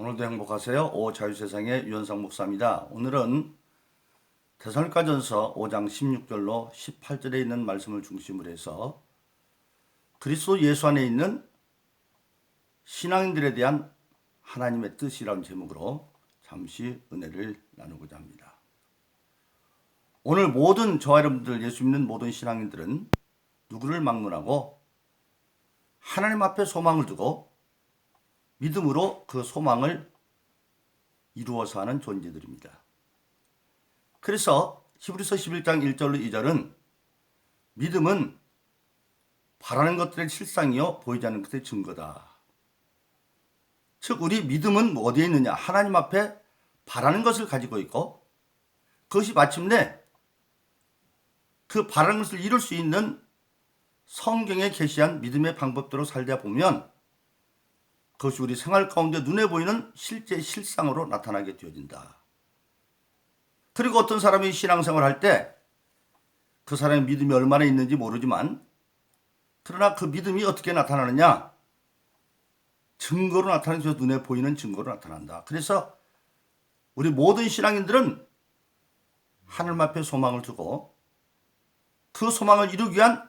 오늘도 행복하세요. 오자유세상의 유현상 목사입니다. 오늘은 데살로니가전서 5장 16절로 18절에 있는 말씀을 중심으로 해서 그리스도 예수 안에 있는 신앙인들에 대한 하나님의 뜻이라는 제목으로 잠시 은혜를 나누고자 합니다. 오늘 모든 저와 여러분들, 예수 믿는 모든 신앙인들은 누구를 막론하고 하나님 앞에 소망을 두고 믿음으로 그 소망을 이루어서 하는 존재들입니다. 그래서 히브리서 11장 1절로 2절은 믿음은 바라는 것들의 실상이요 보이지 않는 것의 증거다. 즉 우리 믿음은 어디에 있느냐? 하나님 앞에 바라는 것을 가지고 있고 그것이 마침내 그 바라는 것을 이룰 수 있는 성경에 계시한 믿음의 방법대로 살다 보면 그것이 우리 생활 가운데 눈에 보이는 실제 실상으로 나타나게 되어진다. 그리고 어떤 사람이 신앙생활을 할 때 그 사람의 믿음이 얼마나 있는지 모르지만 그러나 그 믿음이 어떻게 나타나느냐? 증거로 나타나서 눈에 보이는 증거로 나타난다. 그래서 우리 모든 신앙인들은 하나님 앞에 소망을 두고 그 소망을 이루기 위한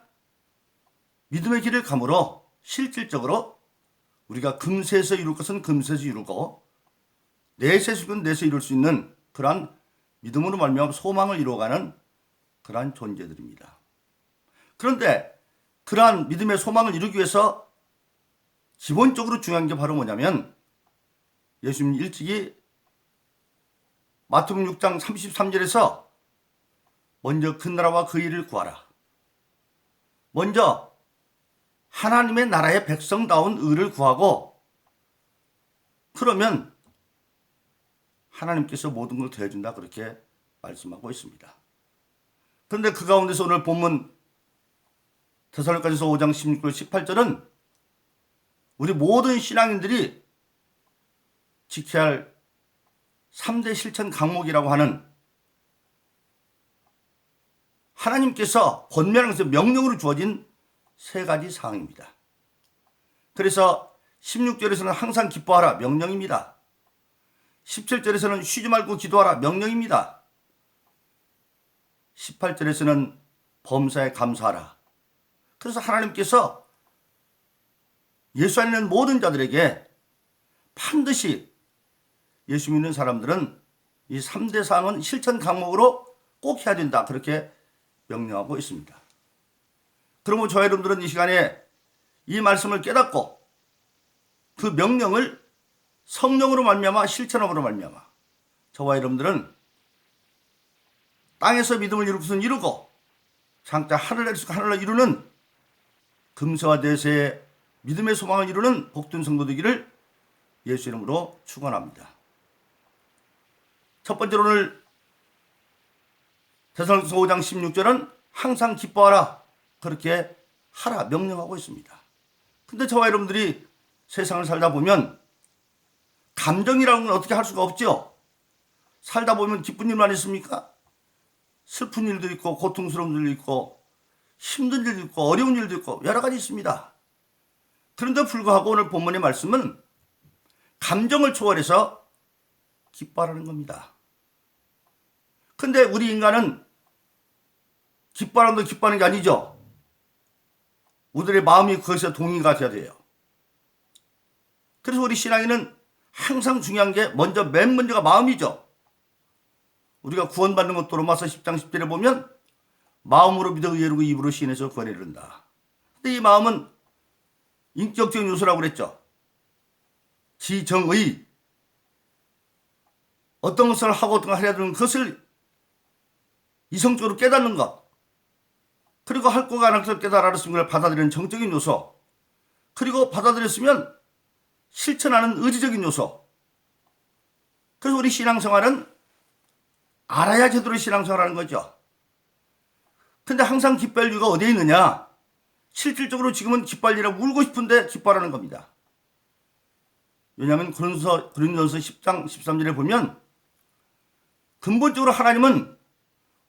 믿음의 길을 감으로 실질적으로 우리가 금세에서 이룰 것은 금세에서 이루고 내세에서 이룰 내세에 이룰 수 있는 그러한 믿음으로 말미암아 소망을 이루어가는 그러한 존재들입니다. 그런데 그러한 믿음의 소망을 이루기 위해서 기본적으로 중요한 게 바로 뭐냐면 예수님 일찍이 마태복음 6장 33절에서 먼저 그 나라와 그 일을 구하라. 먼저 하나님의 나라의 백성다운 의를 구하고 그러면 하나님께서 모든 걸 더해준다 그렇게 말씀하고 있습니다. 그런데 그 가운데서 오늘 본문 데살로니가전서 5장 16절 18절은 우리 모든 신앙인들이 지켜야 할 3대 실천 강목이라고 하는 하나님께서 권면하면서 명령으로 주어진 세 가지 사항입니다. 그래서 16절에서는 항상 기뻐하라 명령입니다. 17절에서는 쉬지 말고 기도하라 명령입니다. 18절에서는 범사에 감사하라. 그래서 하나님께서 예수 안에 있는 모든 자들에게 반드시 예수 믿는 사람들은 이 3대 사항은 실천 강목으로 꼭 해야 된다 그렇게 명령하고 있습니다. 그러면 저와 여러분들은 이 시간에 이 말씀을 깨닫고 그 명령을 성령으로 말미암아 실천함으로 말미암아 저와 여러분들은 땅에서 믿음을 이룰 것은 이루고 장차 하늘을 이루는 금세와 대세의 믿음의 소망을 이루는 복된 성도 되기를 예수 이름으로 축원합니다. 첫 번째로 오늘 데살로니가전서 5장 16절은 항상 기뻐하라 그렇게 하라 명령하고 있습니다. 근데 저와 여러분들이 세상을 살다 보면 감정이라는 건 어떻게 할 수가 없죠. 살다 보면 기쁜 일만 있습니까? 슬픈 일도 있고 고통스러운 일도 있고 힘든 일도 있고 어려운 일도 있고 여러 가지 있습니다. 그런데 불구하고 오늘 본문의 말씀은 감정을 초월해서 기뻐하라는 겁니다. 근데 우리 인간은 기뻐하는 게 아니죠. 우리의 마음이 그것에 동의가 돼야 돼요. 그래서 우리 신앙인은 항상 중요한 게 맨 먼저가 마음이죠. 우리가 구원받는 것도 로마서 10장 10절에 보면 마음으로 믿어 의뢰하고 입으로 시인해서 구원에 이른다. 근데 이 마음은 인격적인 요소라고 그랬죠. 지정의 어떤 것을 하고 어떤 걸 하려야 되는 그것을 이성적으로 깨닫는 것 그리고 할 거가 안 할 것을 깨달았으면 그걸 받아들이는 정적인 요소 그리고 받아들였으면 실천하는 의지적인 요소. 그래서 우리 신앙생활은 알아야 제대로 신앙생활하는 거죠. 근데 항상 기뻐할 이유가 어디에 있느냐? 실질적으로 지금은 기뻐하려고 울고 싶은데 기뻐하라는 겁니다. 왜냐하면 고린도전서 10장 13절에 보면 근본적으로 하나님은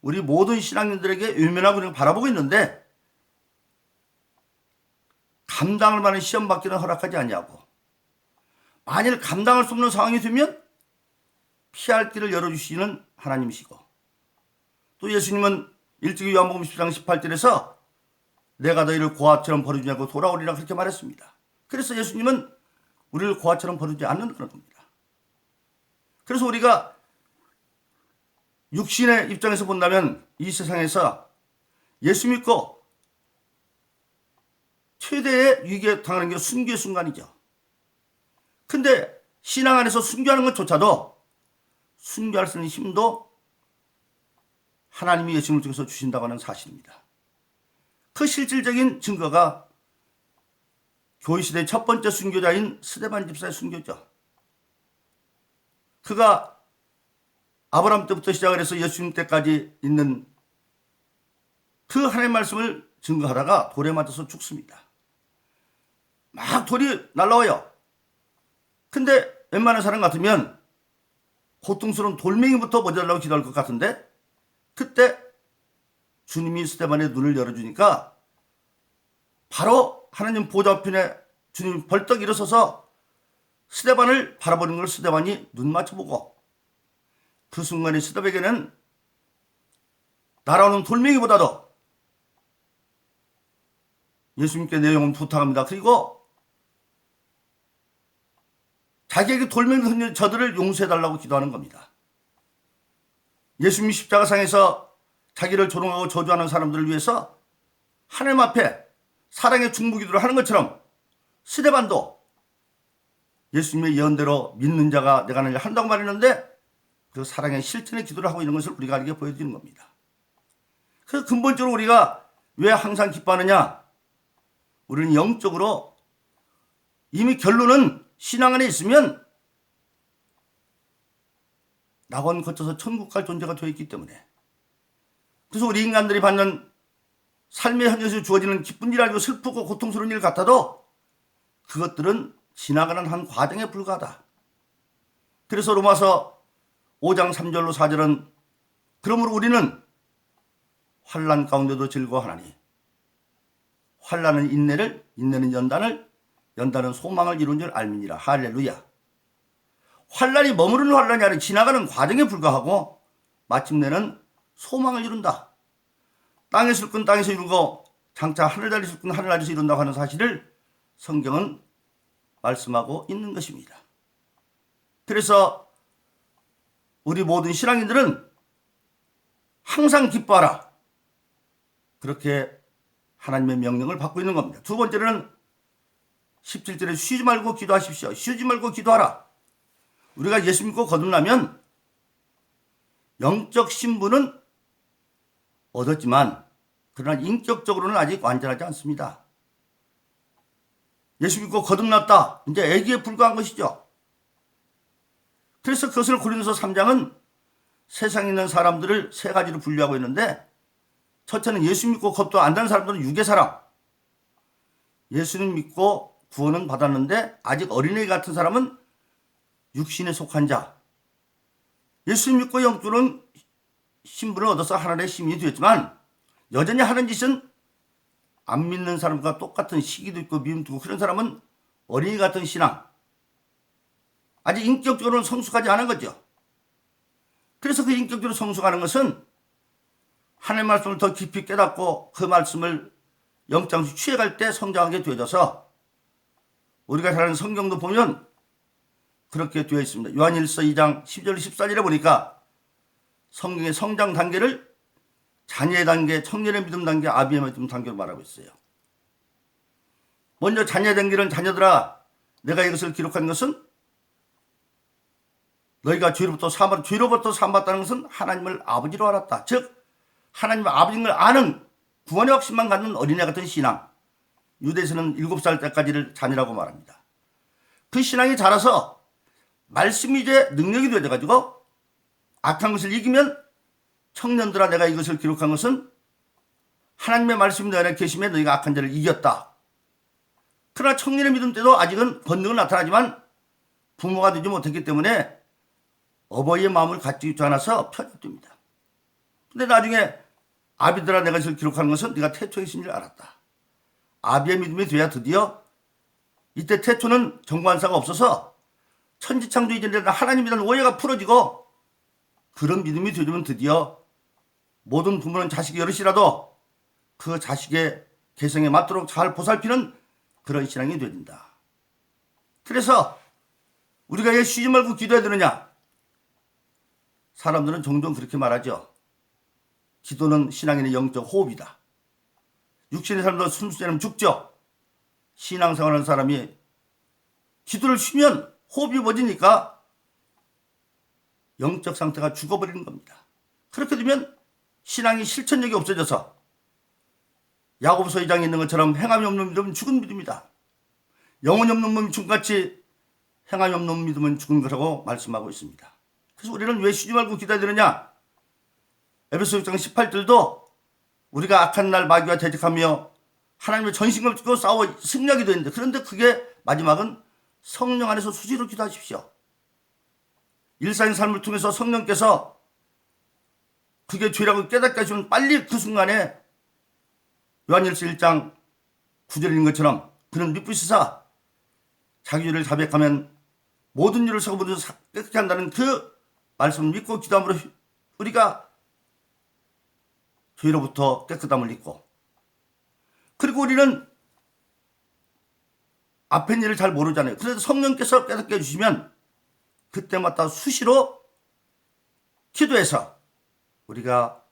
우리 모든 신앙인들에게 외면하고 바라보고 있는데 감당할 만한 시험 받기는 허락하지 아니하고 만일 감당할 수 없는 상황이 되면 피할 길을 열어주시는 하나님이시고, 또 예수님은 일찍이 요한복음 10장 18절에서 내가 너희를 고아처럼 버리지 않고 돌아오리라 그렇게 말했습니다. 그래서 예수님은 우리를 고아처럼 버리지 않는다는 겁니다. 그래서 우리가 육신의 입장에서 본다면 이 세상에서 예수 믿고 최대의 위기에 당하는 게 순교의 순간이죠. 근데 신앙 안에서 순교하는 것조차도 순교할 수 있는 힘도 하나님이 예수님을 통해서 주신다고 하는 사실입니다. 그 실질적인 증거가 교회 시대의 첫 번째 순교자인 스데반 집사의 순교죠. 그가 아브라함 때부터 시작을 해서 예수님 때까지 있는 그 하나님의 말씀을 증거하다가 돌에 맞아서 죽습니다. 막 돌이 날라와요. 근데 웬만한 사람 같으면 고통스러운 돌멩이부터 먼저 달라고 기도할 것 같은데, 그때 주님이 스데반의 눈을 열어주니까 바로 하나님 보좌 앞에 주님이 벌떡 일어서서 스데반을 바라보는 걸 스데반이 눈 맞춰보고, 그 순간에 스데반에게는 날아오는 돌멩이보다도 예수님께 내 영혼 부탁합니다. 그리고 자기에게 돌멩이를 던진 저들을 용서해달라고 기도하는 겁니다. 예수님이 십자가상에서 자기를 조롱하고 저주하는 사람들을 위해서 하나님 앞에 사랑의 중보기도를 하는 것처럼 스데반도 예수님의 예언대로 믿는 자가 내가 하는 일을 한다고 말했는데 그 사랑의 실천의 기도를 하고 있는 것을 우리가 알게 보여드리는 겁니다. 그래서 근본적으로 우리가 왜 항상 기뻐하느냐? 우리는 영적으로 이미 결론은 신앙 안에 있으면 낙원 거쳐서 천국 갈 존재가 되어 있기 때문에, 그래서 우리 인간들이 받는 삶의 현실에서 주어지는 기쁜 일 아니고 슬프고 고통스러운 일 같아도 그것들은 지나가는 한 과정에 불과하다. 그래서 로마서 5장 3절로 4절은 그러므로 우리는 환난 가운데도 즐거워하나니 환난은 인내를, 인내는 연단을, 연단은 소망을 이룬 줄 알미니라. 할렐루야. 환난이 머무르는 환난이 아니라 지나가는 과정에 불과하고 마침내는 소망을 이룬다. 땅에 있을 건 땅에서 이루고 장차 하늘나라에 있을 건 하늘나라에서 이룬다고 하는 사실을 성경은 말씀하고 있는 것입니다. 그래서 우리 모든 신앙인들은 항상 기뻐하라. 그렇게 하나님의 명령을 받고 있는 겁니다. 두 번째는 17절에 쉬지 말고 기도하십시오. 쉬지 말고 기도하라. 우리가 예수 믿고 거듭나면 영적 신분은 얻었지만 그러나 인격적으로는 아직 완전하지 않습니다. 예수 믿고 거듭났다. 이제 애기에 불과한 것이죠. 그래서 그것을 고린도서 3장은 세상에 있는 사람들을 세 가지로 분류하고 있는데, 첫째는 예수 믿고 거듭도 안 되는 사람들은 육의 사람. 예수는 믿고 구원은 받았는데 아직 어린애 같은 사람은 육신에 속한 자. 예수 믿고 영적으로는 신분을 얻어서 하나님의 시민이 되었지만 여전히 하는 짓은 안 믿는 사람과 똑같은 시기도 있고 미움도 있고, 그런 사람은 어린이 같은 신앙. 아직 인격적으로는 성숙하지 않은 거죠. 그래서 그 인격적으로 성숙하는 것은 하나님의 말씀을 더 깊이 깨닫고 그 말씀을 영장수 취해갈 때 성장하게 되어져서, 우리가 잘 아는 성경도 보면 그렇게 되어 있습니다. 요한일서 2장 10절 14절에 보니까 성경의 성장 단계를 자녀의 단계, 청년의 믿음 단계, 아비의 믿음 단계로 말하고 있어요. 먼저 자녀의 단계는 자녀들아 내가 이것을 기록한 것은 너희가 죄로부터 사함받다는 것은 하나님을 아버지로 알았다. 즉 하나님의 아버지를 아는 구원의 확신만 갖는 어린애 같은 신앙. 유대에서는 7살 때까지를 자녀라고 말합니다. 그 신앙이 자라서 말씀이 이제 능력이 되어가지고 악한 것을 이기면, 청년들아 내가 이것을 기록한 것은 하나님의 말씀이 너희 안에 계심에 너희가 악한 자를 이겼다. 그러나 청년의 믿음 때도 아직은 본능은 나타나지만 부모가 되지 못했기 때문에 어버이의 마음을 갖지 있지 않아서 편협됩니다. 근데 나중에 아비들아 내가 이것을 기록한 것은 네가 태초에 있은 줄 알았다. 아비의 믿음이 돼야 드디어, 이때 태초는 정관사가 없어서 천지창조에 대한 하나님에 대한 오해가 풀어지고 그런 믿음이 되면 드디어 모든 부모는 자식이 여럿이라도 그 자식의 개성에 맞도록 잘 보살피는 그런 신앙이 되어진다. 그래서 우리가 왜 쉬지 말고 기도해야 되느냐? 사람들은 종종 그렇게 말하죠. 기도는 신앙인의 영적 호흡이다. 육신의 삶도 숨쉬면 죽죠. 신앙생활하는 사람이 기도를 쉬면 호흡이 멎으니까 영적 상태가 죽어버리는 겁니다. 그렇게 되면 신앙이 실천력이 없어져서 야고보서 2장에 있는 것처럼 행함이 없는 믿음은 죽은 믿음이다. 영혼이 없는 몸이 죽음같이 행함이 없는 믿음은 죽은 것이라고 말씀하고 있습니다. 그래서 우리는 왜 쉬지 말고 기도해야 되느냐? 에베소 6장 18절도 우리가 악한 날 마귀와 대적하며 하나님의 전신을 쥐고 싸워 승리하게 되는데, 그런데 그게 마지막은 성령 안에서 수시로 기도하십시오. 일상의 삶을 통해서 성령께서 그게 죄라고 깨닫게 하시면 빨리 그 순간에 요한일서 1장 9절에 있는 것처럼 그는 믿고 있으사 자기 죄를 자백하면 모든 일을 사고보는 깨끗게 한다는 그 말씀을 믿고 기도함으로 우리가 죄로부터 깨끗함을 잊고, 그리고 우리는 앞에 일을 잘 모르잖아요. 그래서 성령께서 깨닫게 해주시면 그때마다 수시로 기도해서 우리가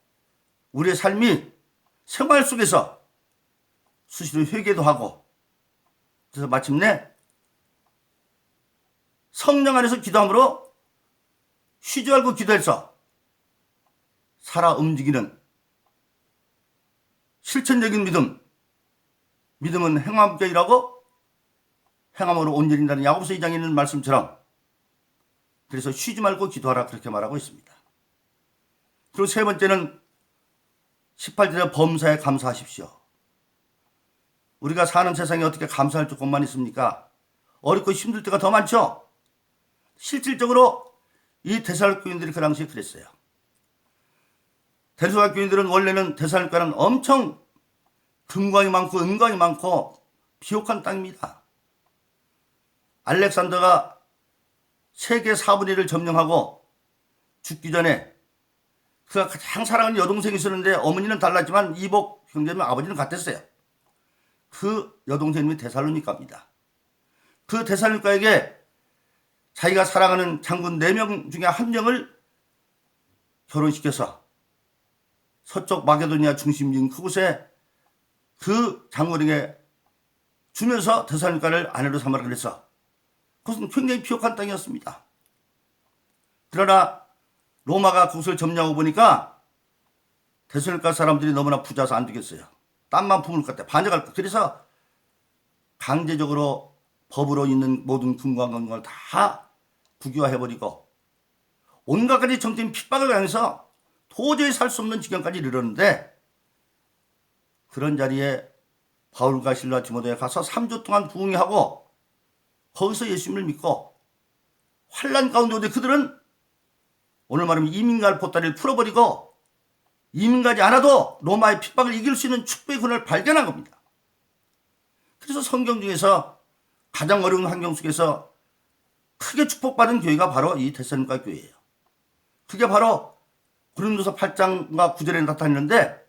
우리의 삶이 생활 속에서 수시로 회개도 하고, 그래서 마침내 성령 안에서 기도함으로 쉬지 말고 기도해서 살아 움직이는 실천적인 믿음, 믿음은 행함께 일하고 행함으로 온전인다는 야고보서 2장에 있는 말씀처럼, 그래서 쉬지 말고 기도하라 그렇게 말하고 있습니다. 그리고 세 번째는 18절에 범사에 감사하십시오. 우리가 사는 세상에 어떻게 감사할 조건만 있습니까? 어렵고 힘들 때가 더 많죠. 실질적으로 이 데살로니가 교인들이 그 당시에 그랬어요. 데살로니가 교인들은 원래는 데살로니가는 엄청 금광이 많고 은광이 많고 비옥한 땅입니다. 알렉산더가 세계 4분의 1을 점령하고 죽기 전에 그가 가장 사랑하는 여동생이 있었는데 어머니는 달랐지만 이복 형제는 아버지는 같았어요. 그 여동생이 데살로니가입니다. 그 데살로니가에게 자기가 사랑하는 장군 4명 중에 1명을 결혼시켜서 서쪽 마게도니아 중심지인 그곳에 그 장군에게 주면서 데살로니가를 아내로 삼으라 그래서 그것은 굉장히 비옥한 땅이었습니다. 그러나 로마가 그곳을 점령하고 보니까 데살로니가 사람들이 너무나 부자서 안 되겠어요. 땅만 품을 것 같아. 반역할 것. 그래서 강제적으로 법으로 있는 모든 금광을 다 국유화해버리고 온갖 가지 정적인 핍박을 당해서 도저히 살 수 없는 지경까지 이르렀는데, 그런 자리에 바울과 실라 디모데에 가서 3주 동안 부흥하고 거기서 예수님을 믿고 환난 가운데 오되 그들은 오늘 말하면 이민갈 보따리를 풀어버리고 이민 가지 않아도 로마의 핍박을 이길 수 있는 축복의 근을 발견한 겁니다. 그래서 성경 중에서 가장 어려운 환경 속에서 크게 축복받은 교회가 바로 이 데살로니가 교회예요. 그게 바로 고린도서 8장과 9절에 나타났는데,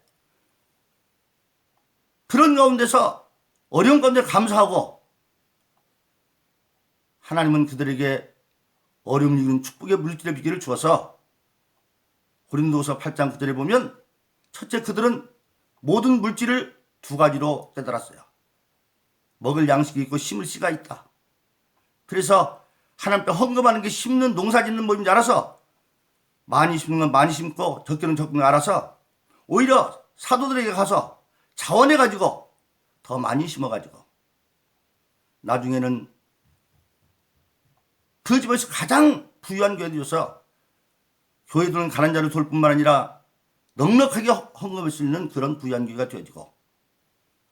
그런 가운데서 어려운 가운데 감사하고 하나님은 그들에게 어려움을 이기는 축복의 물질의 비결을 주어서 고린도서 8장 9절에 보면 첫째, 그들은 모든 물질을 2가지로 깨달았어요. 먹을 양식이 있고 심을 씨가 있다. 그래서 하나님 앞에 헌금하는 게 심는 농사 짓는 법인 줄 알아서 많이 심는 건 많이 심고 적게는 적게 알아서 오히려 사도들에게 가서 자원해가지고 더 많이 심어가지고 나중에는 그 집에서 가장 부유한 교회에 되어서 교회들은 가난한 자를 돌 뿐만 아니라 넉넉하게 헌금할 수 있는 그런 부유한 교회가 되어지고,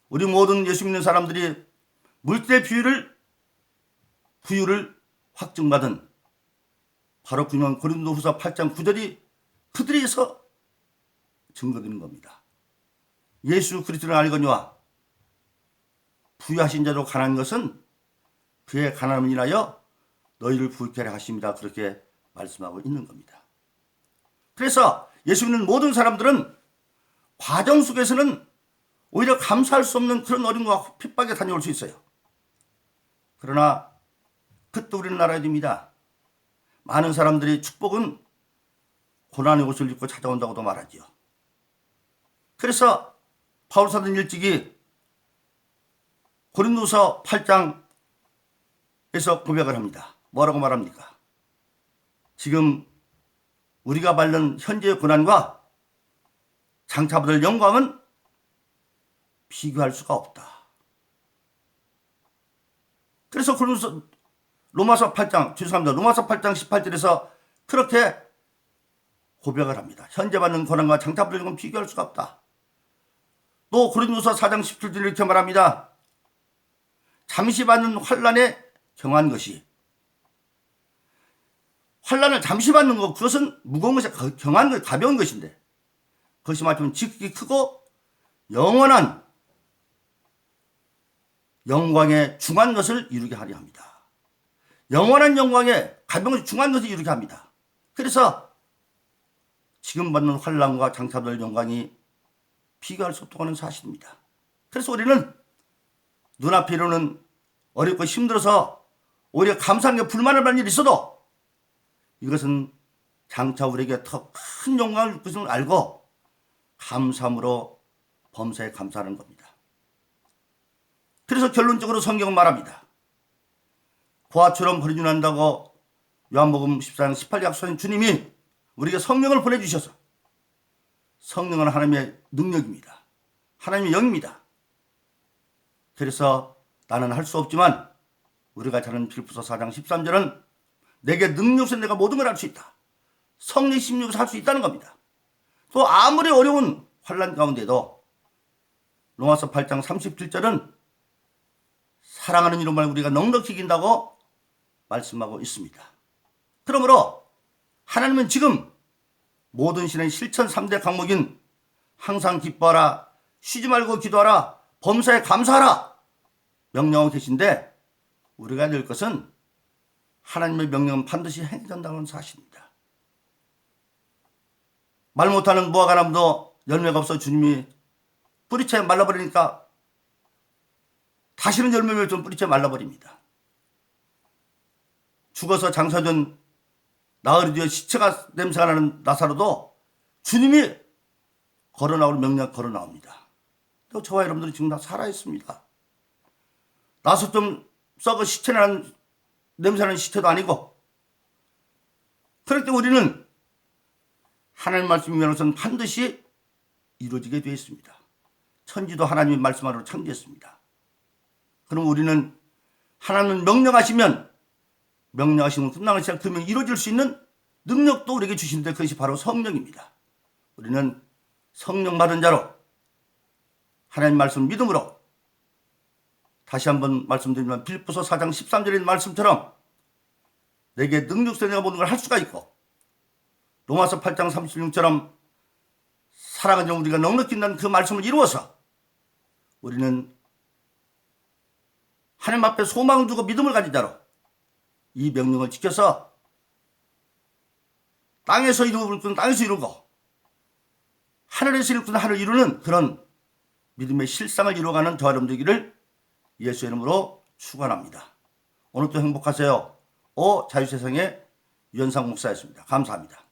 우리 모든 예수 믿는 사람들이 물질의 부유를 확증받은 바로 그냥 고린도후서 8장 9절이 그들에게서 증거되는 겁니다. 예수 그리스도를 알거니와 부유하신 자로 가난한 것은 그의 가난함을 인하여 너희를 부유케 하려 하십니다. 그렇게 말씀하고 있는 겁니다. 그래서 예수 믿는 모든 사람들은 과정 속에서는 오히려 감수할 수 없는 그런 어려움과 핍박에 다녀올 수 있어요. 그러나 그때 우리는 알아야 됩니다. 많은 사람들이 축복은 고난의 옷을 입고 찾아온다고도 말하지요. 그래서 바울 사도는 일찍이 고린도서 8장에서 고백을 합니다. 뭐라고 말합니까? 지금 우리가 받는 현재의 고난과 장차 받을 영광은 비교할 수가 없다. 그래서 로마서 8장 18절에서 그렇게 고백을 합니다. 현재 받는 고난과 장차 받을 영광은 비교할 수가 없다. 또 고린도서 4장 17절 이렇게 말합니다. 잠시 받는 환난에 경한 것이, 환난을 잠시 받는 것, 그것은 무거운 것이 경한 것, 가벼운 것인데 그것이 마침 지극히 크고 영원한 영광에 중한 것을 이루게 하려 합니다. 영원한 영광에 가벼운 것이 중한 것을 이루게 합니다. 그래서 지금 받는 환난과 장차 받을 영광이 비교할 수 없다고 하는 사실입니다. 그래서 우리는 눈앞에 이루는 어렵고 힘들어서 오히려 감사하는 게 불만을 받는 일이 있어도 이것은 장차 우리에게 더 큰 영광을 줄 것을 알고 감사함으로 범사에 감사하는 겁니다. 그래서 결론적으로 성경은 말합니다. 보아처럼 버려준다고 요한복음 14장 18절 약속하신 주님이 우리에게 성령을 보내주셔서, 성령은 하나님의 능력입니다. 하나님의 영입니다. 그래서 나는 할 수 없지만 우리가 잘 아는 빌립보서 4장 13절은 내게 능력 없이 내가 모든 걸 할 수 있다. 성령 심령에서 할 수 있다는 겁니다. 또 아무리 어려운 환난 가운데도 로마서 8장 37절은 사랑하는 이름만 우리가 넉넉히 이긴다고 말씀하고 있습니다. 그러므로 하나님은 지금 모든 신의 실천 3대 강목인 항상 기뻐하라, 쉬지 말고 기도하라, 범사에 감사하라 명령하고 계신데, 우리가 될 것은 하나님의 명령은 반드시 행해진다는 사실입니다. 말 못하는 무화과 나무도 열매가 없어 주님이 뿌리채 말라버리니까 다시는 열매 맺던 뿌리채 말라버립니다. 죽어서 장사된 나흘이 뒤에 시체가 냄새가 나는 나사로도 주님이 걸어나올 명령 걸어 나옵니다. 또 저와 여러분들이 지금 다 살아있습니다. 나서 좀 썩어 시체나는 냄새나는 시체도 아니고, 그럴 때 우리는 하나님 말씀 위로서는 반드시 이루어지게 되어 있습니다. 천지도 하나님의 말씀 아래로 창조했습니다. 그럼 우리는 하나님 명령하시면 명령하시면 끝나는 시간 그러면 이루어질 수 있는 능력도 우리에게 주시는데 그것이 바로 성령입니다. 우리는 성령 받은 자로 하나님 말씀 믿음으로, 다시 한번 말씀드리면 빌립보서 4장 13절의 말씀처럼 내게 능력 있어 내가 모든 걸 할 수가 있고, 로마서 8장 36절처럼 살아가는 우리가 넉넉히 있는 그 말씀을 이루어서 우리는 하나님 앞에 소망을 두고 믿음을 가진 자로 이 명령을 지켜서 땅에서 이루는 것은 땅에서 이루고 하늘에서 이루는 것은 하늘을 이루는 그런 믿음의 실상을 이루어가는 저와 여러분 되기를 예수의 이름으로 축원합니다. 오늘도 행복하세요. 자유세상의 유현상 목사였습니다. 감사합니다.